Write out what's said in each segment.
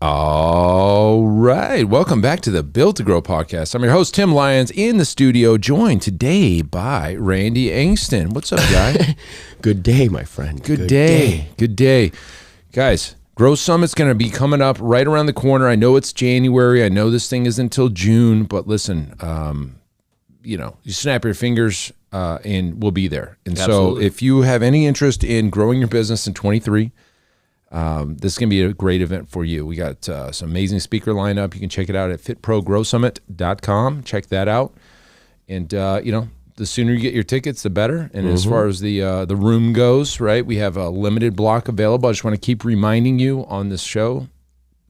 All right. Welcome back to the Built to Grow podcast. I'm your host, Tim Lyons, in the studio, joined today by Randy Angston. What's up, guy? Good day, my friend. Good day. Good day. Guys, Grow Summit's going to be coming up right around the corner. I know it's January. I know this thing isn't until June, but listen, you snap your fingers and we'll be there. And Absolutely. So if you have any interest in growing your business in 23, this is going to be a great event for you. We got some amazing speaker lineup. You can check it out at fitprogrowsummit.com. Check that out. And, the sooner you get your tickets, the better. And as far as the room goes, right, we have a limited block available. I just want to keep reminding you on this show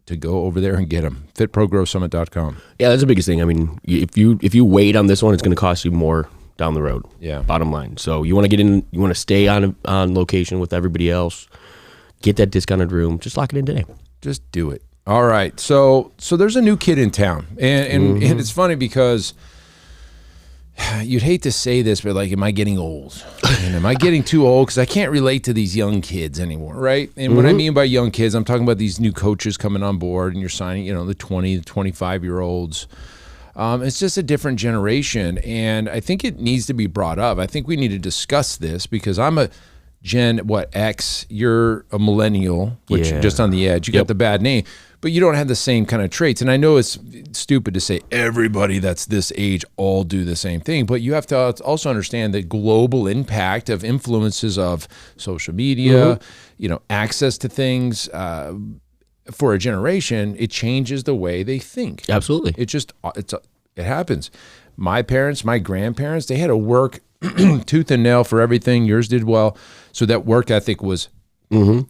to go over there and get them. fitprogrowsummit.com. Yeah, that's the biggest thing. I mean, if you wait on this one, it's going to cost you more down the road. Yeah. Bottom line. So you want to get in, you want to stay on location with everybody else. Get that discounted room. Just lock it in today. Just do it. All right. So there's a new kid in town, and it's funny because you'd hate to say this, but like, am I getting old? And am I getting too old? Because I can't relate to these young kids anymore, right? And what I mean by young kids, I'm talking about these new coaches coming on board, and you're signing, the 20, the 25-year-olds. It's just a different generation, and I think it needs to be brought up. I think we need to discuss this because I'm a Gen X, you're a millennial, which Yeah. just on the edge. You got the bad name, but you don't have the same kind of traits. And I know it's stupid to say everybody that's this age all do the same thing, but you have to also understand the global impact of influences of social media, access to things. For a generation, it changes the way they think. Absolutely. It happens. My parents, my grandparents, they had to work tooth and nail for everything. Yours did well. So that work ethic was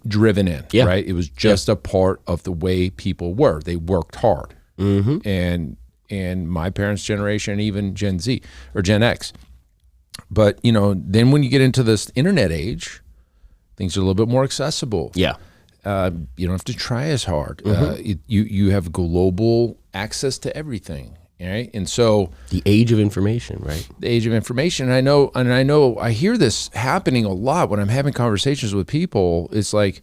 driven in, right? It was just a part of the way people were. They worked hard. And my parents' generation, even Gen Z or Gen X. But, then when you get into this internet age, things are a little bit more accessible. Yeah. You don't have to try as hard. You have global access to everything. Right. And so The age of information, right? the age of information, I know I hear this happening a lot when I'm having conversations with people. It's like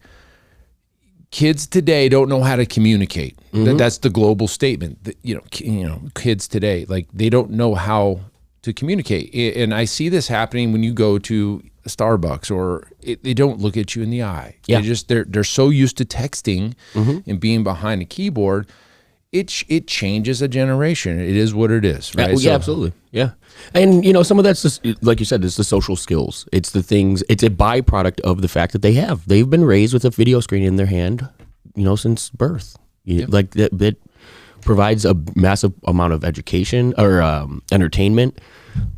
kids today don't know how to communicate. That's the global statement that, kids today, like they don't know how to communicate. And I see this happening when you go to Starbucks or they don't look at you in the eye. Yeah. They're so used to texting and being behind a keyboard. It changes a generation. It is what it is, right? Yeah, absolutely. Yeah. And, some of that's just, like you said, it's the social skills. It's the things, it's a byproduct of the fact that they've been raised with a video screen in their hand, since birth. Like that provides a massive amount of education or entertainment.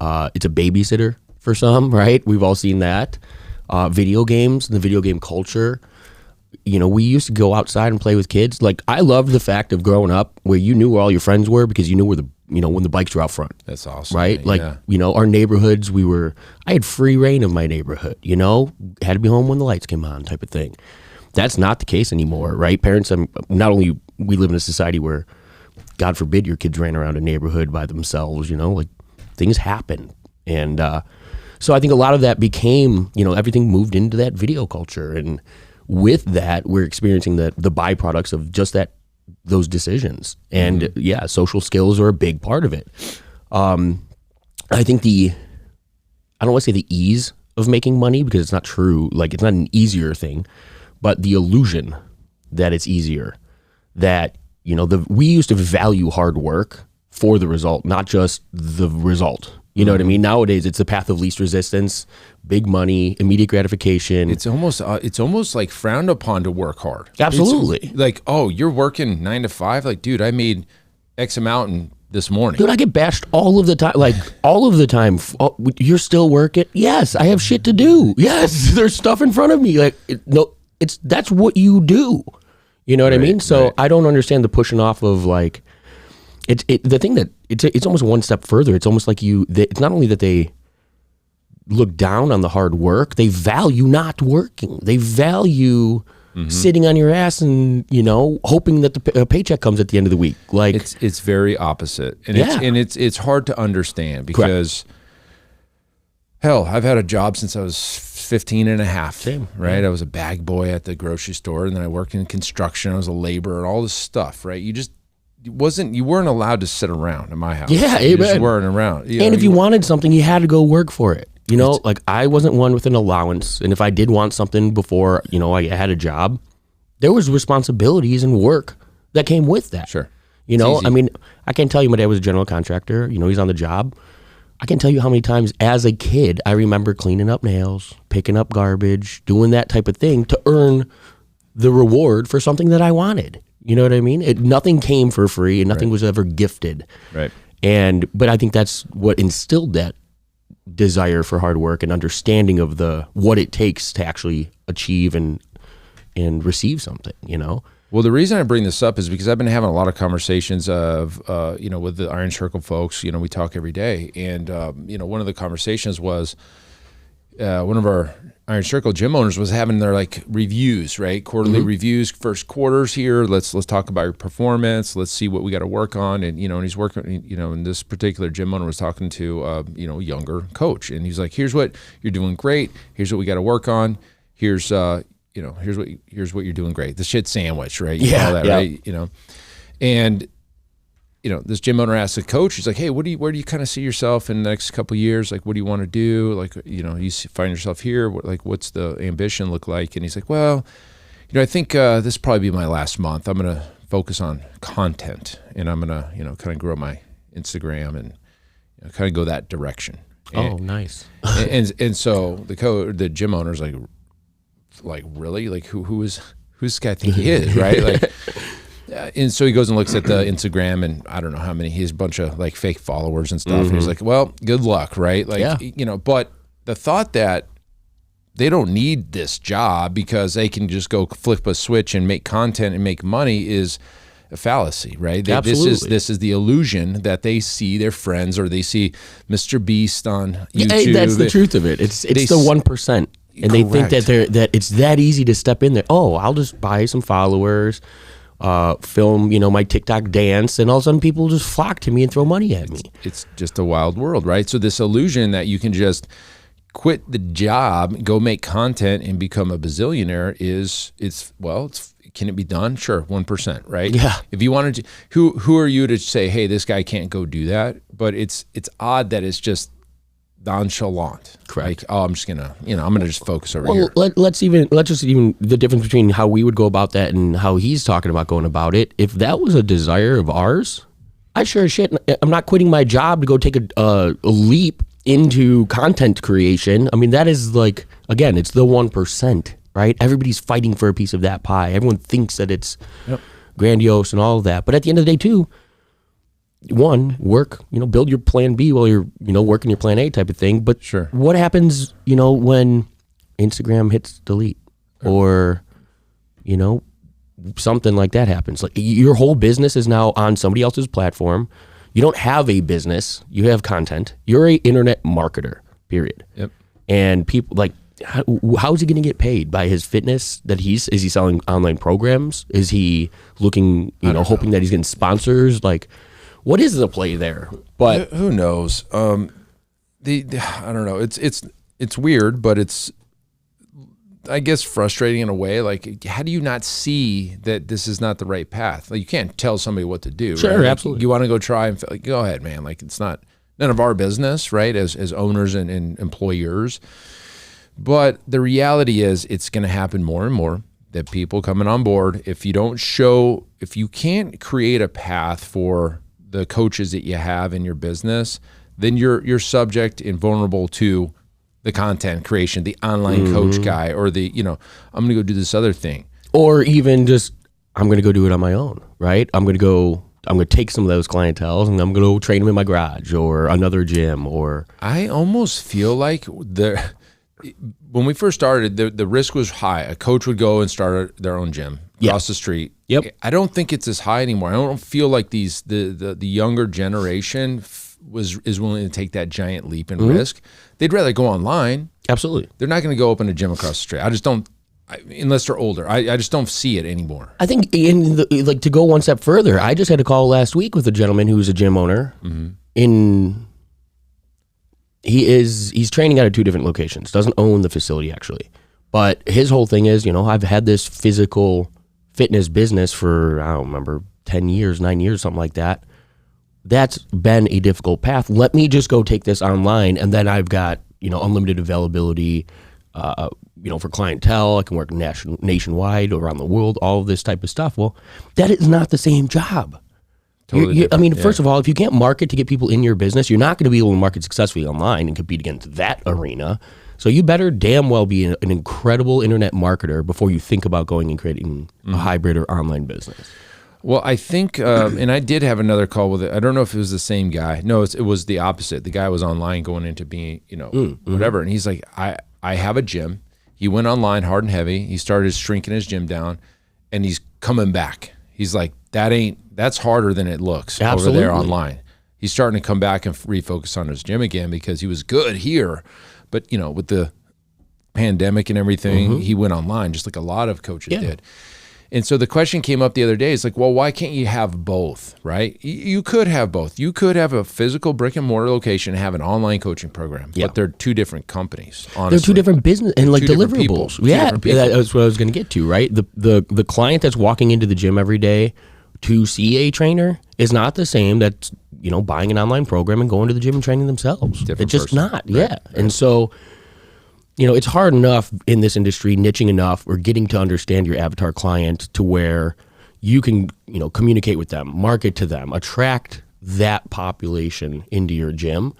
It's a babysitter for some, right? We've all seen that. Video games and the video game culture. We used to go outside and play with kids. Like, I loved the fact of growing up where you knew where all your friends were because you knew where when the bikes were out front. That's awesome. Right? Like, yeah. Our neighborhoods, I had free reign of my neighborhood, had to be home when the lights came on type of thing. That's not the case anymore, right? Parents, not only we live in a society where, God forbid, your kids ran around a neighborhood by themselves, like things happen. And so I think a lot of that became, everything moved into that video culture. And with that, we're experiencing the byproducts of just those decisions. And social skills are a big part of it. I think I don't want to say the ease of making money because it's not true. Like, it's not an easier thing, but the illusion that it's easier, that, we used to value hard work for the result, not just the result. You know what I mean? Nowadays, it's the path of least resistance, big money, immediate gratification. It's almost like frowned upon to work hard. Absolutely. It's like, oh, you're working 9 to 5. Like, dude, I made X amount this morning. Dude, I get bashed all of the time. Like, all of the time. Oh, you're still working? Yes, I have shit to do. Yes, there's stuff in front of me. Like, that's what you do. You know what I mean? So I don't understand the pushing off of like. The thing that it's almost one step further. It's almost like it's not only that they look down on the hard work, they value not working. They value sitting on your ass and hoping that the paycheck comes at the end of the week. Like, it's very opposite, and Yeah. it's hard to understand because Hell, I've had a job since I was 15 and a half. Same. Right? Yeah. I was a bag boy at the grocery store, and then I worked in construction. I was a laborer and all this stuff, right? You weren't allowed to sit around in my house. Yeah, you just amen. weren't around. And if you wanted something, you had to go work for it. You know, like I wasn't one with an allowance. And if I did want something before, you know, I had a job, there was responsibilities and work that came with that. Sure. You know, I mean, I can't tell you my dad was a general contractor. You know, he's on the job. I can tell you how many times as a kid I remember cleaning up nails, picking up garbage, doing that type of thing to earn the reward for something that I wanted. You know what I mean? Nothing came for free and nothing was ever gifted. Right. But I think that's what instilled that desire for hard work and understanding of what it takes to actually achieve and receive something, you know? Well, the reason I bring this up is because I've been having a lot of conversations of, you know, with the Iron Circle folks. You know, we talk every day, and you know, one of the conversations was one of our Iron Circle gym owners was having their like reviews, right? Quarterly reviews, first quarters here. Let's talk about your performance. Let's see what we got to work on, and you know, and he's working. You know, and this particular gym owner was talking to you know, a younger coach, and he's like, "Here's what you're doing great. Here's what we got to work on. Here's you know, here's what you're doing great. The shit sandwich, right? You call that, right? You know, and you know, this gym owner asked the coach, he's like, "Hey, where do you kind of see yourself in the next couple of years? Like, what do you want to do? Like, you know, you find yourself here. What's the ambition look like?" And he's like, "Well, you know, I think this will probably be my last month. I'm gonna focus on content, and I'm gonna, you know, kind of grow my Instagram and you know, kind of go that direction." Oh, nice. and so the gym owner's like really, like who's this guy think he is, right? Like, and so he goes and looks at the Instagram, and I don't know how many, he has a bunch of like fake followers and stuff. And he's like, "Well, good luck," right? Like, you know, but the thought that they don't need this job because they can just go flip a switch and make content and make money is a fallacy, right? Absolutely. This is the illusion that they see their friends, or they see Mr. Beast on YouTube. Hey, that's the truth of it. It's the 1%. And they think that it's that easy to step in there. Oh, I'll just buy some followers, film, you know, my TikTok dance, and all of a sudden people just flock to me and throw money at me. It's just a wild world, right? So this illusion that you can just quit the job, go make content, and become a bazillionaire can it be done? Sure, 1%, right? Yeah. If you wanted to, who are you to say, "Hey, this guy can't go do that"? But it's odd that it's just nonchalant. Correct. Like, oh, I'm gonna just focus over here. Let's just the difference between how we would go about that and how he's talking about going about it. If that was a desire of ours, I sure as shit, I'm not quitting my job to go take a leap into content creation. I mean, that is like, again, it's the 1%, right? Everybody's fighting for a piece of that pie. Everyone thinks that it's grandiose and all of that. But at the end of the day, too, one, work, you know, build your plan B while you're, you know, working your plan A type of thing. But sure, what happens, you know, when Instagram hits delete or, you know, something like that happens? Like your whole business is now on somebody else's platform. You don't have a business. You have content. You're a internet marketer, period. Yep. And people like, how is he going to get paid? By his fitness that is he selling online programs? Is he looking, hoping that he's getting sponsors? Like, what is the play there? But who knows? I don't know. It's weird, but it's, I guess, frustrating in a way. Like, how do you not see that this is not the right path? Like, you can't tell somebody what to do. Sure, right? Like, absolutely. you want to go try and like, go ahead, man. Like, it's not none of our business, right? As owners and employers. But the reality is, it's going to happen more and more that people coming on board. If you can't create a path for the coaches that you have in your business, then you're subject and vulnerable to the content creation, the online coach guy, or the, I'm going to go do this other thing. Or even just, I'm going to go do it on my own, right? I'm going to take some of those clientels and I'm going to go train them in my garage or another gym. Or I almost feel like when we first started, the risk was high. A coach would go and start their own gym across the street. Yep. I don't think it's as high anymore. I don't feel like the younger generation is willing to take that giant leap and risk. They'd rather go online. Absolutely. They're not going to go open a gym across the street. I just don't, unless they're older. I just don't see it anymore. I think to go one step further, I just had a call last week with a gentleman who was a gym owner in He's training out of 2 different locations. Doesn't own the facility actually. But his whole thing is, I've had this physical fitness business for, I don't remember, 10 years, 9 years, something like that. That's been a difficult path. Let me just go take this online, and then I've got, unlimited availability, for clientele. I can work nationwide, around the world, all of this type of stuff. Well, that is not the same job. Totally first of all, if you can't market to get people in your business, you're not going to be able to market successfully online and compete against that arena. So you better damn well be an incredible internet marketer before you think about going and creating a hybrid or online business. Well, I think, and I did have another call with it. I don't know if it was the same guy. No, it was the opposite. The guy was online going into being, whatever. And he's like, I have a gym. He went online hard and heavy. He started shrinking his gym down, and he's coming back. He's like, that's harder than it looks over there online. He's starting to come back and refocus on his gym again because he was good here. But, with the pandemic and everything, he went online just like a lot of coaches did. And so the question came up the other day. It's like, well, why can't you have both, right? You could have both. You could have a physical brick and mortar location and have an online coaching program, but they're 2 different companies, honestly. They're 2 different business and like deliverables. That's what I was going to get to, right? The client that's walking into the gym every day to see a trainer is not the same that's, buying an online program and going to the gym and training themselves. It's just not, Right. And so, it's hard enough in this industry, niching enough or getting to understand your avatar client to where you can, communicate with them, market to them, attract that population into your gym.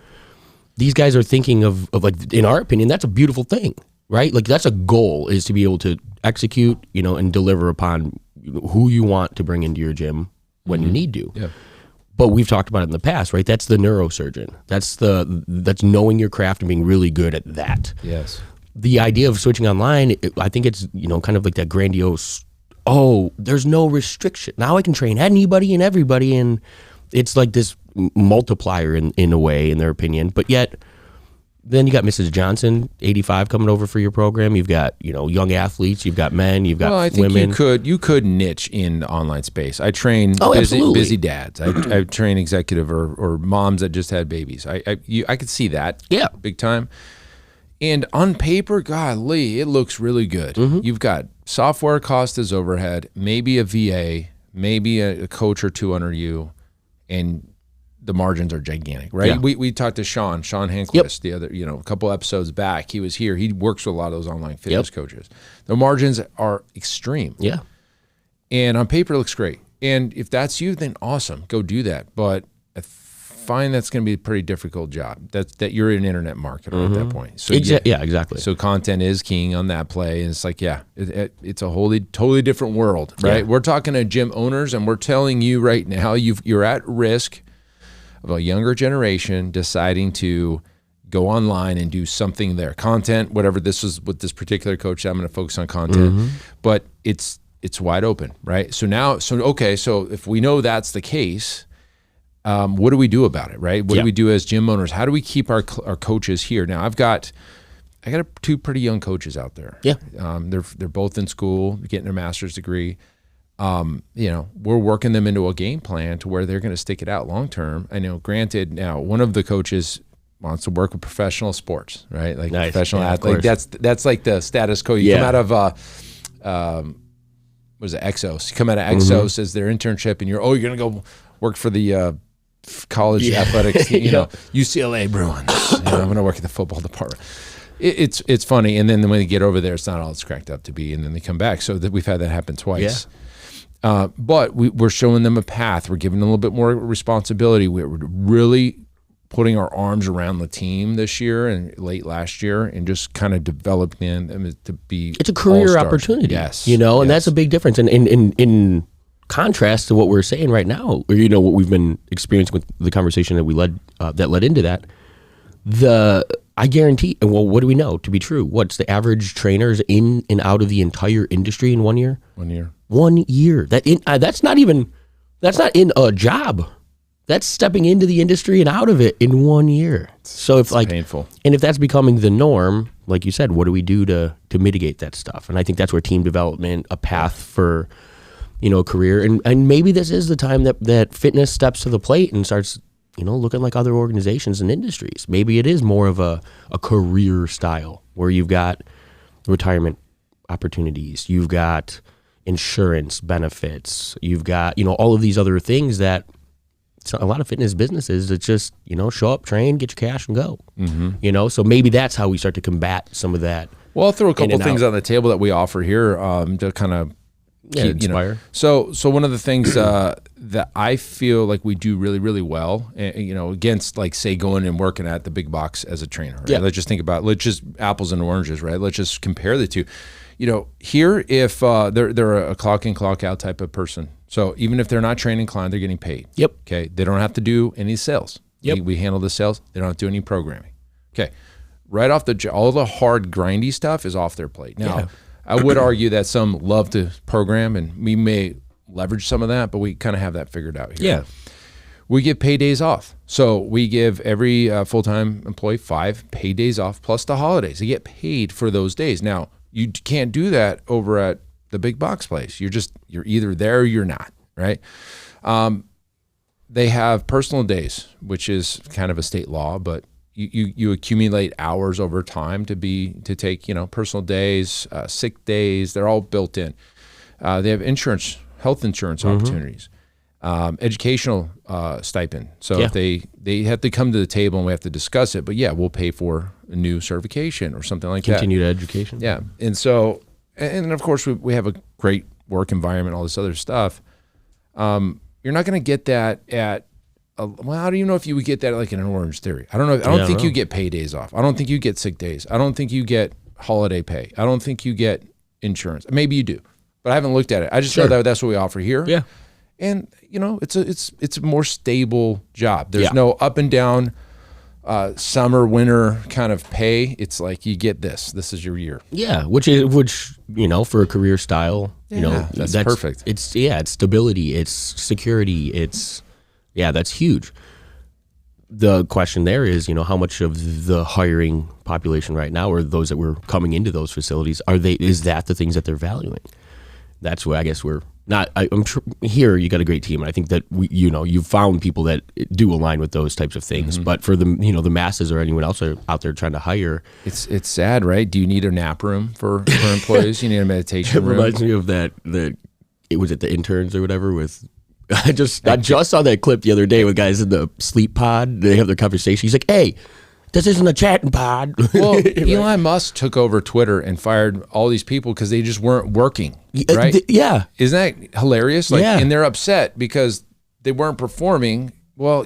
These guys are thinking of like, in our opinion, that's a beautiful thing, right? Like that's a goal, is to be able to execute, and deliver upon who you want to bring into your gym when you need to. Yeah. But we've talked about it in the past, right? That's the neurosurgeon. That's knowing your craft and being really good at that. Yes. The idea of switching online, I think it's, kind of like that grandiose, there's no restriction. Now I can train anybody and everybody, and it's like this multiplier in a way, in their opinion. But yet, then you got Mrs. Johnson, 85, coming over for your program. You've got, young athletes. You've got men. You've got women. Well, I think you could niche in the online space. I train busy dads. I train executive or moms that just had babies. I could see that. Yeah, big time. And on paper, golly, it looks really good. You've got software cost as overhead, maybe a VA, maybe a coach or 2 under you, and the margins are gigantic, right? Yeah. We talked to Sean Hanquist the other, a couple episodes back. He was here. He works with a lot of those online fitness coaches. The margins are extreme. Yeah. And on paper, it looks great. And if that's you, then awesome, go do that. But I find that's going to be a pretty difficult job. That you're an internet marketer at that point. So exactly. So content is king on that play, and it's like, it's a totally different world, right? Yeah. We're talking to gym owners, and we're telling you right now, you're at risk of a younger generation deciding to go online and do something there. Content, whatever. This is with this particular coach, I'm going to focus on content, but it's wide open, right? So if we know that's the case, what do we do about it, right? What do we do as gym owners? How do we keep our coaches here? Now, I got 2 pretty young coaches out there. Yeah. They're both in school, getting their master's degree. We're working them into a game plan to where they're going to stick it out long term. I know, granted, now one of the coaches wants to work with professional sports, right? Like professional athlete. That's like the status quo. You come out of what is it, Exos? You come out of Exos as their internship, and you're going to go work for the college athletics, UCLA Bruins. I'm going to work at the football department. It's funny, and then when they get over there, it's not all it's cracked up to be, and then they come back. So we've had that happen twice. Yeah. But we're showing them a path. We're giving them a little bit more responsibility. We're really putting our arms around the team this year and late last year, and just kind of developing them to be. It's a career opportunity, and that's a big difference. And in contrast to what we're saying right now, or what we've been experiencing with the conversation that we led into that, I guarantee. Well, what do we know to be true? What's the average trainers in and out of the entire industry in 1 year? 1 year. 1 year. That's not in a job. That's stepping into the industry and out of it in 1 year. So it's painful. And if that's becoming the norm, like you said, what do we do to mitigate that stuff? And I think that's where team development, a path for, a career, and maybe this is the time that fitness steps to the plate and starts looking like other organizations and industries. Maybe it is more of a career style where you've got retirement opportunities, you've got insurance benefits, you've got, all of these other things that a lot of fitness businesses, it's just, show up, train, get your cash and go. So maybe that's how we start to combat some of that. Well, I'll throw a couple things on the table that we offer here to kind of inspire. So one of the things that I feel like we do really, really well, against like say going and working at the big box as a trainer. Right? Yeah. Let's just think about just apples and oranges, right? Let's just compare the two. Here, if they're a clock in, clock out type of person. So even if they're not training client, they're getting paid. Yep. Okay. They don't have to do any sales. Yep. We handle the sales. They don't have to do any programming. Okay. Right off all the hard grindy stuff is off their plate. Now, I would argue that some love to program, and we may leverage some of that, but we kind of have that figured out here. Yeah. We give pay days off. So we give every full-time employee 5 paid days off plus the holidays. They get paid for those days. Now, you can't do that over at the big box place. You're either there or you're not, right? They have personal days, which is kind of a state law, but you accumulate hours over time to take personal days, sick days. They're all built in. They have health insurance opportunities, educational stipend. So if they have to come to the table and we have to discuss it, but we'll pay for a new certification or something like Continued education. Yeah, and so and of course we have a great work environment, all this other stuff. You're not going to get that at. Well, how do you know if you would get that like in an Orange Theory? I don't know. I don't think you get pay days off. I don't think you get sick days. I don't think you get holiday pay. I don't think you get insurance. Maybe you do, but I haven't looked at it. I just know that that's what we offer here. Yeah, and it's a more stable job. There's no up and down, summer, winter kind of pay. It's like you get this. This is your year. Yeah, which for a career style, that's perfect. It's stability, it's security, that's huge. The question there is, how much of the hiring population right now, or those that were coming into those facilities, is that the things that they're valuing? That's where I guess we're not. I'm here. You got a great team, and I think that you've found people that do align with those types of things. But for the the masses or anyone else out there trying to hire, it's sad, right? Do you need a nap room for employees? You need a meditation room. It reminds me of that. It was at the interns or whatever with. I just saw that clip the other day with guys in the sleep pod. They have their conversation. He's like, "Hey, this isn't a chatting pod." Well, Elon Musk took over Twitter and fired all these people because they just weren't working, right? Yeah. Isn't that hilarious? And they're upset because they weren't performing. Well,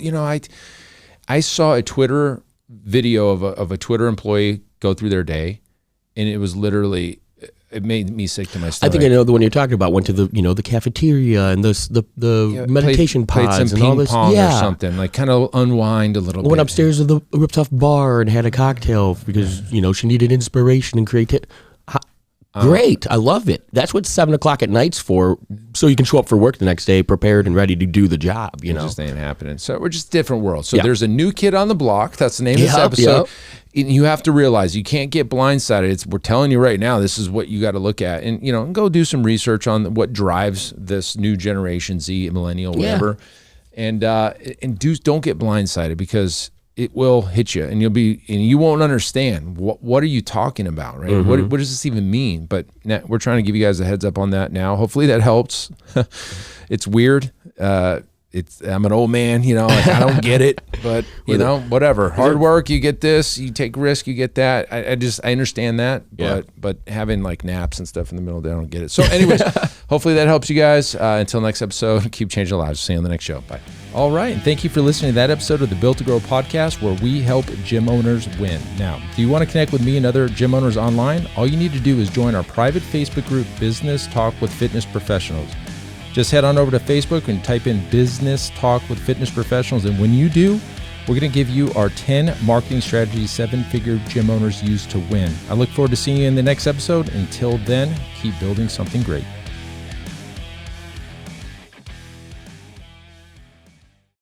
I saw a Twitter video of a Twitter employee go through their day, and it was literally. It made me sick to my stomach. I think I know the one you're talking about. Went to the cafeteria and the meditation pods played some and all ping this. pong or something, like kind of unwind a little bit. Went upstairs to the Ripped-Off bar and had a cocktail because she needed inspiration and creativity. Great, I love it. That's what 7 o'clock at night's for, so you can show up for work the next day prepared and ready to do the job. It just ain't happening. So we're just different worlds. So there's a new kid on the block. That's the name of this episode. You have to realize you can't get blindsided. We're telling you right now, this is what you got to look at, and go do some research on what drives this new generation Z, millennial, whatever, and don't get blindsided because it will hit you, and you won't understand what are you talking about, right? What does this even mean? But now, we're trying to give you guys a heads up on that now. Hopefully that helps. It's weird. I'm an old man, I don't get it, but whatever. Hard work, you get this. You take risk, you get that. I understand that, but having like naps and stuff in the middle of the day, I don't get it. So, anyways, hopefully that helps you guys. Until next episode, keep changing lives. See you on the next show. Bye. All right, and thank you for listening to that episode of the Built to Grow podcast, where we help gym owners win. Now, do you want to connect with me and other gym owners online? All you need to do is join our private Facebook group, Business Talk with Fitness Professionals. Just head on over to Facebook and type in Business Talk with Fitness Professionals. And when you do, we're going to give you our 10 marketing strategies 7-figure gym owners use to win. I look forward to seeing you in the next episode. Until then, keep building something great.